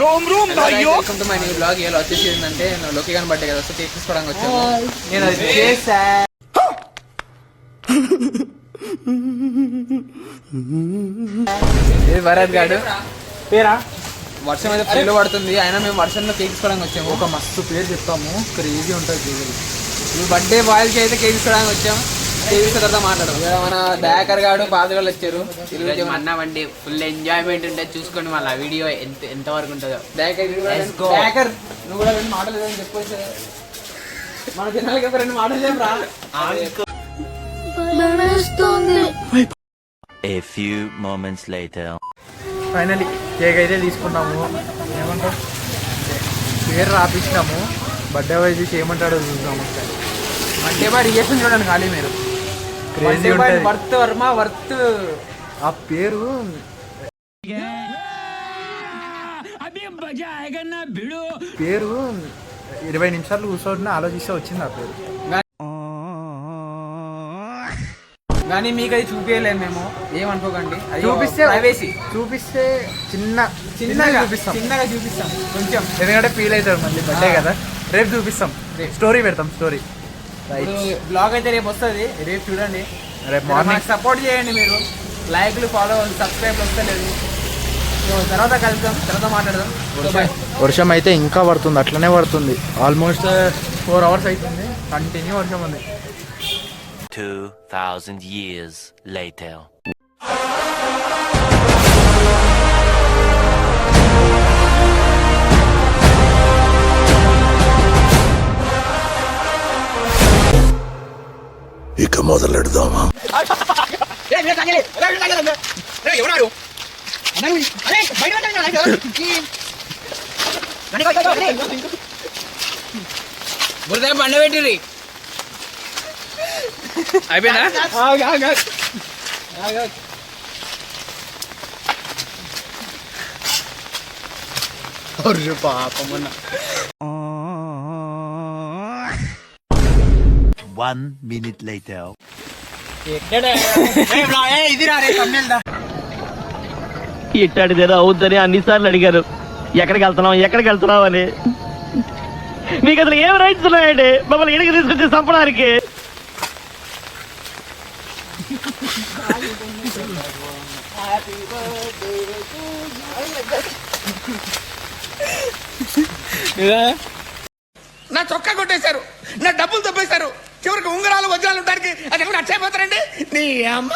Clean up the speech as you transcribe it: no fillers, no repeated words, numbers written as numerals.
Rome రోమ్ భాయ్యో welcome to my new blog. ఇలా వచ్చేసి ఏంటంటే లోకి కనబడ్డే కదా, సో కేక్ తీసుకోవడానికి వచ్చాము. నేను అది చేసా. ఇది భరత్ గాడు పేరా వర్షం అయితే ఫుల్ పడుతుంది, అయినా మేము వర్షంలో కేక్ తీసుకోవడానికి వచ్చాము. ఒక మస్తు పేరు చెప్తాము, క్రేజీ ఉంటుంది కేక్. ఈ బర్త్డే బాయ్కి అయితే కేక్ తీసుకోవడానికి వచ్చాము. కేక్ తీసుకున్న తర్వాత మాట్లాడదాం. ఇక్కడ మన దయాకర్ గాడు పాతగాళ్ళు వచ్చారు. ఈరోజు అన్నామండి ఫుల్ ఎంజాయ్మెంట్ ఉంటుంది, చూసుకోండి మళ్ళీ వీడియో ఎంత వరకు ఉంటుందో. దయాకర్ నువ్వు కూడా రెండు మాటలు ఏదని చెప్పొచ్చు. మన జనాలకి ఒక రెండు మాటలు చెప్పరా. A few moments later. Finally cake అయితే తీసుకున్నాము. ఏమంటావు, పేరు రాపించినాము. బర్త్డే బాయ్ చూసి ఏమంటాడో చూద్దాము. బర్త్డే బాయ్ రియాక్షన్ చూడండి ఖాళీ మీరు. క్రేజీ బాయ్ ఉంటుంది వర్త్ వర్మ వర్త్. ఆ పేరు. పేరు 20 నిమిషాలు కూర్చోని ఆలోచిస్తే వచ్చింది ఆ పేరు. కానీ మీకు అది చూపించలేము మేము, ఏమనుకోకండి. చూపిస్తే ప్రైవేసీ చూపిస్తే చిన్నగా చూపిస్తాం కొంచెం, ఎందుకంటే ఫీల్ అవుతాడు మళ్ళీ. బర్త్డే కదా, రేపు చూపిస్తాం. స్టోరీ పెడతాం. స్టోరీ బ్లాగ్ అయితే రేపు వస్తుంది, రేపు చూడండి. రేపు మార్నింగ్ సపోర్ట్ చేయండి మీరు. లైక్లు ఫాలో సబ్స్క్రైబ్ వస్తలేదు. సో తర్వాత కలుద్దాం, తర్వాత మాట్లాడదాం. వర్షం అయితే ఇంకా పడుతుంది, అట్లనే పడుతుంది. ఆల్మోస్ట్ 4 hours అవుతుంది, కంటిన్యూ వర్షం ఉంది. 2000 years later. ఇక మొదలెడదామా? బురద పండ పెట్టిరి అయిపోయిందా? పాపం. 1 minute later. ఇట్టాడిదేదో అవుద్దని అన్నిసార్లు అడిగారు, ఎక్కడికి వెళ్తున్నావు అని. మీకు అసలు ఏం రైట్స్ ఉన్నాయండి మమ్మల్ని ఇడికి తీసుకొచ్చి చంపడానికి? నా చొక్కా కొట్టేశారు, నా డబ్బులు తప్పేశారు, చివరికి ఉంగరాలు వజ్రాలు ఉంటానికి అది అట్లా అయిపోతారండి నీ అమ్మ.